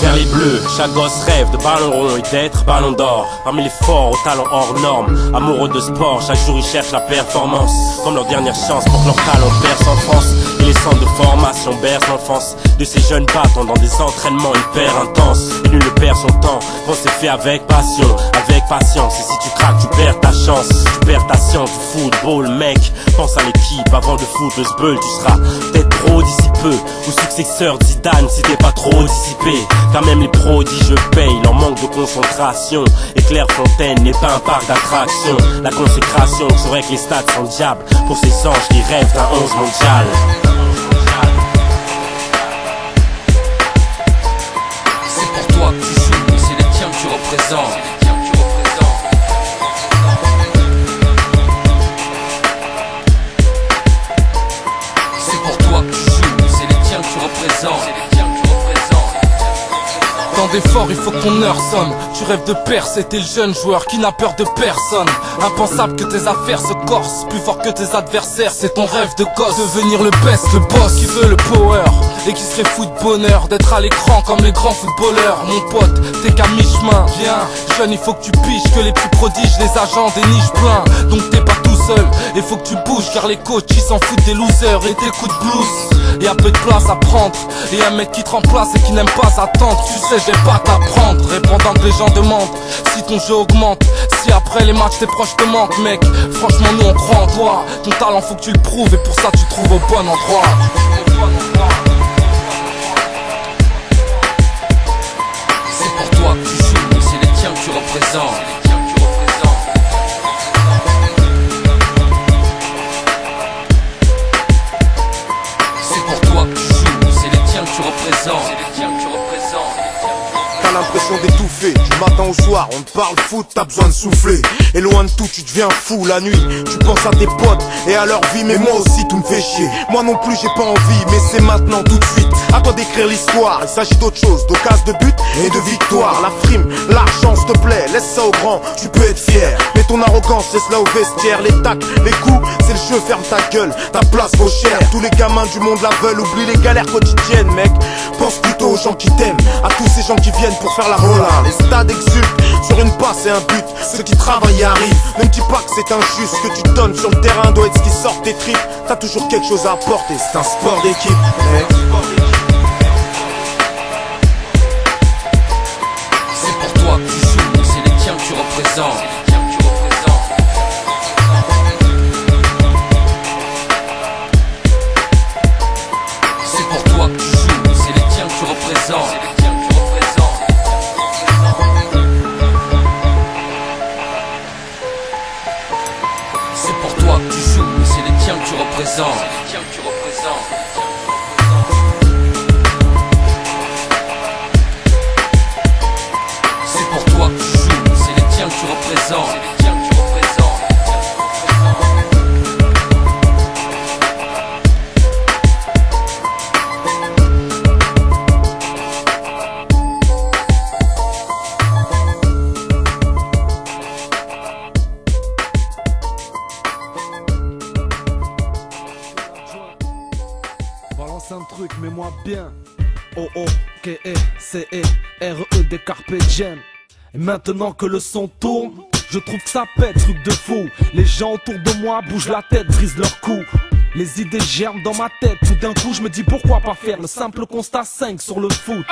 Vers les bleus, chaque gosse rêve de ballon rond et d'être ballon d'or. Parmi les forts aux talents hors normes, amoureux de sport, chaque jour ils cherchent la performance comme leur dernière chance pour que leur talent perce en France. Et les centres de formation bercent l'enfance de ces jeunes battants dans des entraînements hyper intenses. Et nul ne perd son temps quand c'est fait avec passion, avec patience. Et si tu craques, tu perds ta chance, tu perds ta science du football, mec. Pense à l'équipe avant de foutre le sbeul. Tu seras peut-être pro d'ici peu, ou successeur de Zidane si t'es pas trop dissipé. Quand même les prodiges payent leur manque de concentration. Et Clairefontaine n'est pas un parc d'attractions. La consécration serait que les stades sont diables pour ces anges qui rêvent d'un 11 mondial. C'est pour toi que tu joues et c'est les tiens que tu représentes. C'est pour toi que tu joues et c'est les tiens que tu représentes. Dans d'efforts, il faut que ton heure sonne. Tu rêves de percer, t'es le jeune joueur qui n'a peur de personne. Impensable que tes affaires se corsent plus fort que tes adversaires. C'est ton rêve de gosse, devenir le best, le boss qui veut le power et qui serait fou de bonheur d'être à l'écran comme les grands footballeurs. Mon pote, t'es qu'à mi-chemin. Viens, jeune, il faut que tu piges que les plus prodiges, les agents dénichent plein. Donc t'es pas tout seul, il faut que tu bouges car les coachs ils s'en foutent des losers et tes coups de blues. Y'a peu de place à prendre et un mec qui te remplace et qui n'aime pas attendre. Tu sais, je vais pas t'apprendre, répondant que les gens demandent si ton jeu augmente, si après les matchs tes proches te manquent, mec. Franchement, nous on croit en toi. Ton talent faut que tu le prouves et pour ça tu trouves au bon endroit. C'est pour toi que tu joues et c'est les tiens que tu représentes. C'est pour toi que tu joues et c'est les tiens que tu représentes. T'as l'impression d'étouffer, du matin au soir, on te parle foot, t'as besoin de souffler. Et loin de tout, tu deviens fou la nuit, tu penses à tes potes et à leur vie. Mais moi aussi tout me fait chier, moi non plus j'ai pas envie. Mais c'est maintenant, tout de suite, à toi d'écrire l'histoire. Il s'agit d'autre chose, d'occasion de but et de victoire. La frime, l'argent s'il te plaît, laisse ça au grand, tu peux être fier. Mais ton arrogance, laisse-la au vestiaire. Les tacs, les coups, c'est le jeu, ferme ta gueule, ta place vaut cher. Tous les gamins du monde la veulent, oublie les galères quotidiennes, mec. Pense plutôt aux gens qui t'aiment, à tous ces gens qui viennent pour faire la mola. Les stades exultent sur une passe et un but, ceux qui travaillent y arrivent. Ne me dis pas que c'est injuste, ce que tu donnes sur le terrain doit être ce qui sort tes tripes. T'as toujours quelque chose à apporter, c'est un sport d'équipe, mec. C'est pour toi que tu joues et c'est les tiens que tu représentes. C'est pour toi que tu joues et c'est les tiens que tu représentes. C'est pour toi que tu joues et c'est les tiens que tu représentes. C'est pour toi que tu joues et c'est les tiens que tu représentes. Balance un truc, mets-moi bien. O-O-K-E-C-E-R-E-D Carpe Diem. Et maintenant que le son tourne, je trouve que ça pète, truc de fou. Les gens autour de moi bougent la tête, brisent leur cou. Les idées germent dans ma tête, tout d'un coup je me dis pourquoi pas faire le simple constat 5 sur le foot.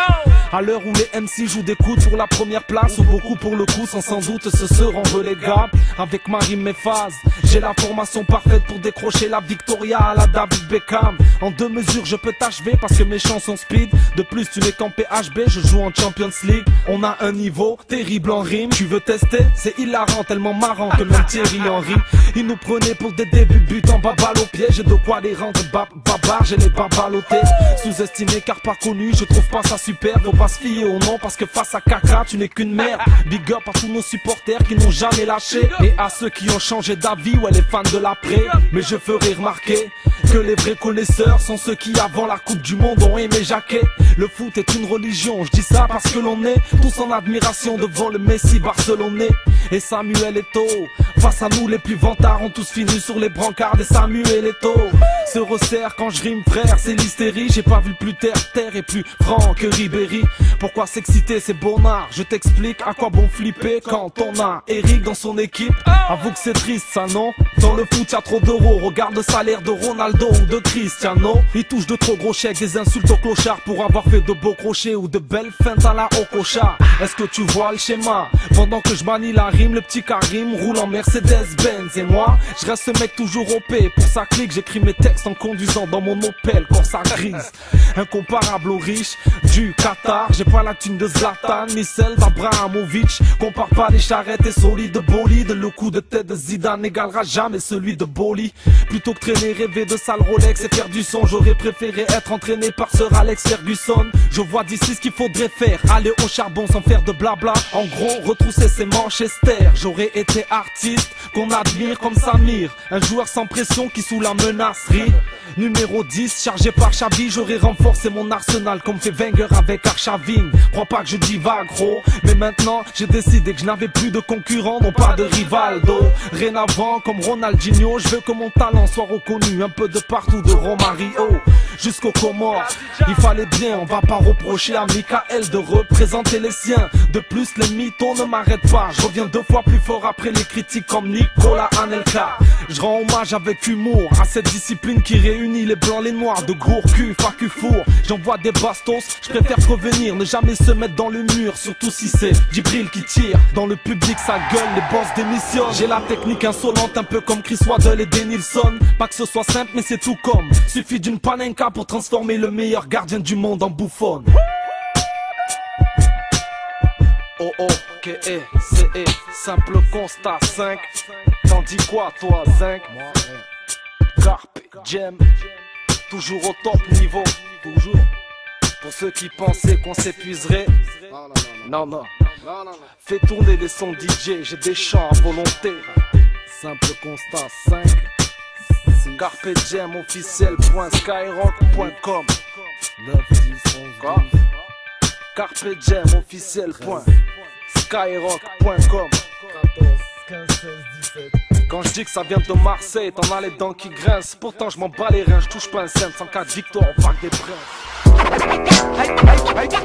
À l'heure où les MC jouent des coudes pour la première place, ou beaucoup pour le coup sans doute se seront relégables. Avec ma rime mes phases, j'ai la formation parfaite pour décrocher la Victoria à la David Beckham. En 2 mesures je peux t'achever parce que mes chansons speed. De plus tu n'es qu'en PHB, je joue en Champions League. On a un niveau terrible en rime, tu veux tester? C'est hilarant, tellement marrant que même Thierry Henry il nous prenait pour des débuts buts en baballe au pied. J'ai de quoi les rendre babards, j'ai les babalotés. Sous-estimé car pas connu, je trouve pas ça super. Faut pas se fier au nom parce que face à caca tu n'es qu'une merde. Big up à tous nos supporters qui n'ont jamais lâché, et à ceux qui ont changé d'avis, ouais les fans de l'après. Mais je ferai remarquer que les vrais connaisseurs sont ceux qui avant la Coupe du Monde ont aimé Jacquet. Le foot est une religion, je dis ça parce que l'on est tous en admiration devant le Messi barcelonais. Et Samuel Eto'o, face à nous les plus vantards ont tous fini sur les brancards des Samuel Eto'o. Se resserre quand je rime frère, c'est l'hystérie. J'ai pas vu plus terre et plus franc que Ribéry. Pourquoi s'exciter c'est bon art? Je t'explique à quoi bon flipper quand on a Eric dans son équipe. Avoue que c'est triste ça non? Dans le foot y'a trop d'euros. Regarde le salaire de Ronaldo ou de Cristiano. Il touche de trop gros chèques, des insultes au clochard pour avoir fait de beaux crochets ou de belles feintes à la Okocha. Est-ce que tu vois le schéma? Pendant que je manie la rime, le petit Karim roule en Mercedes-Benz. Et moi, je reste ce mec toujours OP. Pour sa clique, j'écris mes textes en conduisant dans mon Opel Corsa grise. Incomparable aux riches du Qatar. J'ai pas la thune de Zlatan ni celle d'Abrahamovic. Compare pas les charrettes et solides bolides. Le coup de tête de Zidane n'égalera jamais celui de Boli. Plutôt que traîner, rêver de sale Rolex et faire du son, j'aurais préféré être entraîné par Sir Alex Ferguson. Je vois d'ici ce qu'il faudrait faire, aller au charbon sans faire de blabla. En gros, retrousser ses Manchester. J'aurais été artiste qu'on admire comme Samir, un joueur sans pression qui sous la menacerie. Numéro 10, chargé par Xavi, j'aurais renforcé mon arsenal comme fait Wenger avec Arshavin. Crois pas que je divague gros, mais maintenant j'ai décidé que je n'avais plus de concurrent, non pas de Rivaldo. Rien avant comme Ronaldinho, je veux que mon talent soit reconnu un peu de partout, de Romario jusqu'aux Comores. Il fallait bien, on va pas reprocher à Michael de représenter les siens. De plus les mythos ne m'arrêtent pas, je reviens 2 fois plus fort après les critiques comme Nicolas Anelka. Je rends hommage avec humour à cette discipline qui réunit les blancs, les noirs, de Gourcu, Facu Four. J'envoie des bastos, je préfère prévenir, ne jamais se mettre dans le mur, surtout si c'est Djibril qui tire. Dans le public ça gueule, les boss démissionnent. J'ai la technique insolente, un peu comme Chris Waddle et Denilson. Pas que ce soit simple mais c'est tout comme, suffit d'une panenka pour transformer le meilleur gardien du monde en bouffonne. O-O-K-E-C-E, simple constat 5. T'en dis quoi toi Zinc? Carpe Diem, toujours au top niveau, toujours. Pour ceux qui pensaient qu'on s'épuiserait, non. Fais tourner les sons DJ, j'ai des chants à volonté. Simple constat 5. Carpe Diem officiel.skyrock.com. Carpe Diem officiel.skyrock.com. Quand je dis que ça vient de Marseille, t'en as les dents qui grincent. Pourtant je m'en bats les reins, je touche pas un cent. Sans cas de victoire, on parle des princes.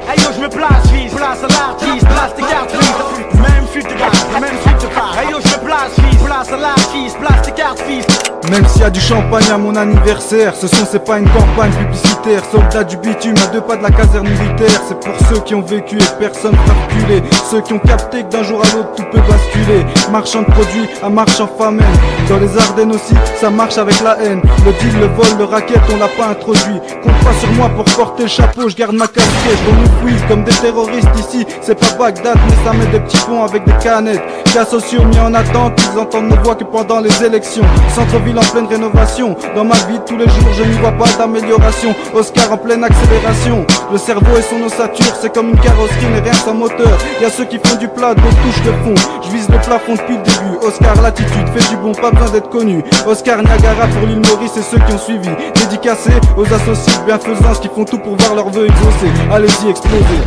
Hey yo, je me place, fils, place à l'artiste, place tes cartes, fils. Même suite de gaz, même suite de phare. Hey yo, je me place, fils, place à l'artiste, place tes cartes, fils. Même s'il y a du champagne à mon anniversaire, ce son c'est pas une campagne publicitaire. Soldats du bitume à 2 pas de la caserne militaire. C'est pour ceux qui ont vécu et personne n'a reculé. Ceux qui ont capté que d'un jour à l'autre tout peut basculer. Marchand de produits à marchand famine. Dans les Ardennes aussi, ça marche avec la haine. Le deal, le vol, le racket, on l'a pas introduit. Compte pas sur moi pour porter le chapeau, je garde ma casquette. Je nous fouille comme des terroristes ici. C'est pas Bagdad mais ça met des petits ponts avec des canettes. Cas sociaux mis en attente, ils entendent nos voix que pendant les élections. Centre-ville en pleine rénovation. Dans ma vie de tous les jours je n'y vois pas d'amélioration. Oscar en pleine accélération. Le cerveau et son ossature, c'est comme une carrosserie mais rien sans moteur. Y'a ceux qui font du plat, d'autres touchent le fond. Je vise le plafond depuis le début. Oscar l'attitude, fait du bon, pas besoin d'être connu. Oscar Niagara pour l'île Maurice et ceux qui ont suivi. Dédicacé aux associés de bienfaisance qui font tout pour voir leurs vœux exaucés. Allez-y, explosez.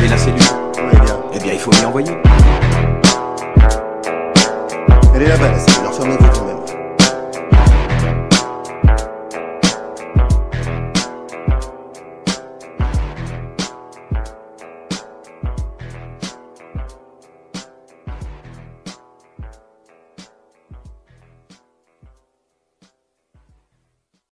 Et la cellule? Eh bien il faut m'y envoyer. Elle est là-bas, la cellule.